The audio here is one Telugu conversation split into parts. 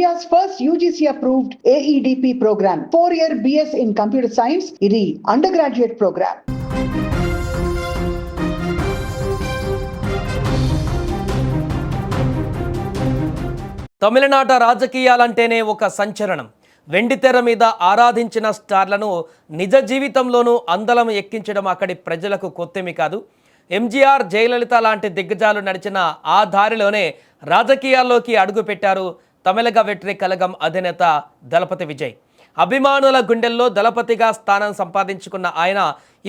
India's first UGC approved AEDP program, 4-year BS in Computer Science, ఇది undergraduate program. తమిళనాట రాజకీయాలంటేనే ఒక సంచలనం. వెండితెర మీద ఆరాధించిన స్టార్లను నిజ జీవితంలోనూ అందలం ఎక్కించడం అక్కడి ప్రజలకు కొత్తేమీ కాదు. ఎంజీఆర్, జయలలిత లాంటి దిగ్గజాలు నడిచిన ఆ దారిలోనే రాజకీయాల్లోకి అడుగుపెట్టారు తమిళగ వెట్రి కళగం అధినేత దళపతి విజయ్. అభిమానుల గుండెల్లో దళపతిగా స్థానం సంపాదించుకున్న ఆయన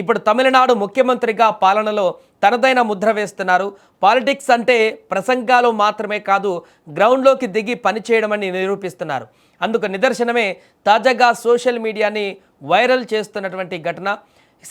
ఇప్పుడు తమిళనాడు ముఖ్యమంత్రిగా పాలనలో తనదైన ముద్ర వేస్తున్నారు. పాలిటిక్స్ అంటే ప్రసంగాలు మాత్రమే కాదు, గ్రౌండ్లోకి దిగి పనిచేయడమని నిరూపిస్తున్నారు. అందుకు నిదర్శనమే తాజాగా సోషల్ మీడియాని వైరల్ చేస్తున్నటువంటి ఘటన.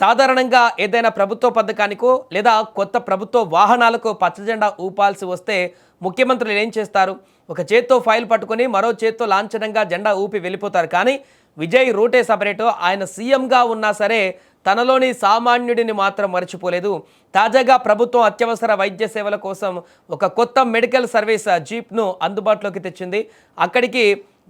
సాధారణంగా ఏదైనా ప్రభుత్వ పథకానికో లేదా కొత్త ప్రభుత్వ వాహనాలకు పచ్చజెండా ఊపాల్సి వస్తే ముఖ్యమంత్రులు ఏం చేస్తారు? ఒక చేత్తో ఫైల్ పట్టుకొని మరో చేత్తో లాంఛనంగా జెండా ఊపి వెళ్ళిపోతారు. కానీ విజయ్ రూటే సపరేటో. ఆయన సీఎంగా ఉన్నా సరే తనలోని సామాన్యుడిని మాత్రం మర్చిపోలేదు. తాజాగా ప్రభుత్వం అత్యవసర వైద్య సేవల కోసం ఒక కొత్త మెడికల్ సర్వీస్ జీప్ను అందుబాటులోకి తెచ్చింది. అక్కడికి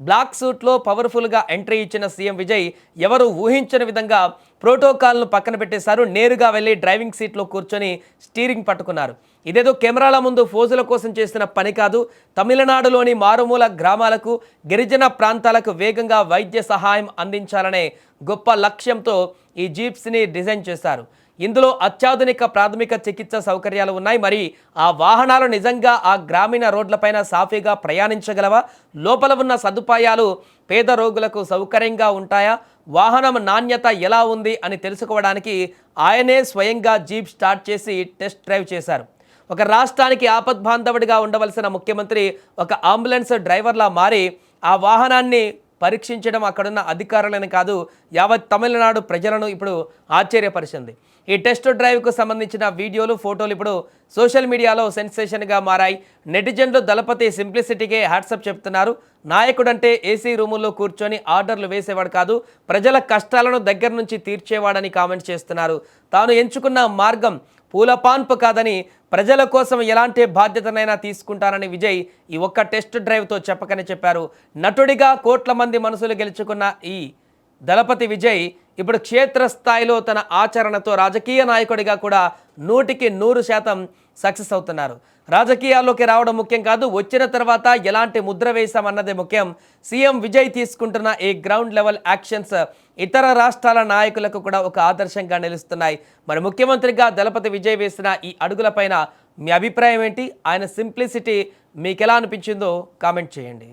బ్లాక్ సూట్లో పవర్ఫుల్గా ఎంట్రీ ఇచ్చిన సీఎం విజయ్ ఎవరు ఊహించని విధంగా ప్రోటోకాల్ను పక్కన పెట్టేశారు. నేరుగా వెళ్ళి డ్రైవింగ్ సీట్లో కూర్చొని స్టీరింగ్ పట్టుకున్నారు. ఇదేదో కెమెరాల ముందు ఫోజుల కోసం చేసిన పని కాదు. తమిళనాడులోని మారుమూల గ్రామాలకు, గిరిజన ప్రాంతాలకు వేగంగా వైద్య సహాయం అందించాలనే గొప్ప లక్ష్యంతో ఈ జీప్స్ని డిజైన్ చేశారు. ఇందులో అత్యాధునిక ప్రాథమిక చికిత్స సౌకర్యాలు ఉన్నాయి. మరి ఆ వాహనాలు నిజంగా ఆ గ్రామీణ రోడ్లపైన సాఫీగా ప్రయాణించగలవా? లోపల ఉన్న సదుపాయాలు పేద రోగులకు సౌకర్యంగా ఉంటాయా? వాహనం నాణ్యత ఎలా ఉంది అని తెలుసుకోవడానికి ఆయనే స్వయంగా జీప్ స్టార్ట్ చేసి టెస్ట్ డ్రైవ్ చేశారు. ఒక రాష్ట్రానికి ఆపద్బాంధవుడిగా ఉండవలసిన ముఖ్యమంత్రి ఒక అంబులెన్స్ డ్రైవర్లా మారి ఆ వాహనాన్ని పరీక్షించడం అక్కడున్న అధికారులను కాదు, యావత్ తమిళనాడు ప్రజలను ఇప్పుడు ఆశ్చర్యపరిచింది. ఈ టెస్ట్ డ్రైవ్కు సంబంధించిన వీడియోలు, ఫోటోలు ఇప్పుడు సోషల్ మీడియాలో సెన్సేషన్గా మారాయి. నెటిజన్లు దళపతి సింప్లిసిటీకే హ్యాట్సప్ చెప్తున్నారు. నాయకుడంటే ఏసీ రూముల్లో కూర్చొని ఆర్డర్లు వేసేవాడు కాదు, ప్రజల కష్టాలను దగ్గర నుంచి తీర్చేవాడని కామెంట్ చేస్తున్నారు. తాను ఎంచుకున్న మార్గం పూలపాన్పు కాదని, ప్రజల కోసం ఎలాంటి బాధ్యతనైనా తీసుకుంటానని విజయ్ ఈ ఒక్క టెస్ట్ డ్రైవ్తో చెప్పకనే చెప్పారు. నటుడిగా కోట్ల మంది మనసులు గెలుచుకున్న ఈ దళపతి విజయ్ ఇప్పుడు క్షేత్రస్థాయిలో తన ఆచరణతో రాజకీయ నాయకుడిగా కూడా 100% సక్సెస్ అవుతున్నారు. రాజకీయాల్లోకి రావడం ముఖ్యం కాదు, వచ్చిన తర్వాత ఎలాంటి ముద్ర వేశామన్నదే ముఖ్యం. సీఎం విజయ్ తీసుకుంటున్న ఈ గ్రౌండ్ లెవెల్ యాక్షన్స్ ఇతర రాష్ట్రాల నాయకులకు కూడా ఒక ఆదర్శంగా నిలుస్తున్నాయి. మరి ముఖ్యమంత్రిగా దళపతి విజయ్ వేసిన ఈ అడుగులపైన మీ అభిప్రాయం ఏంటి? ఆయన సింప్లిసిటీ మీకు ఎలా అనిపించిందో కామెంట్ చేయండి.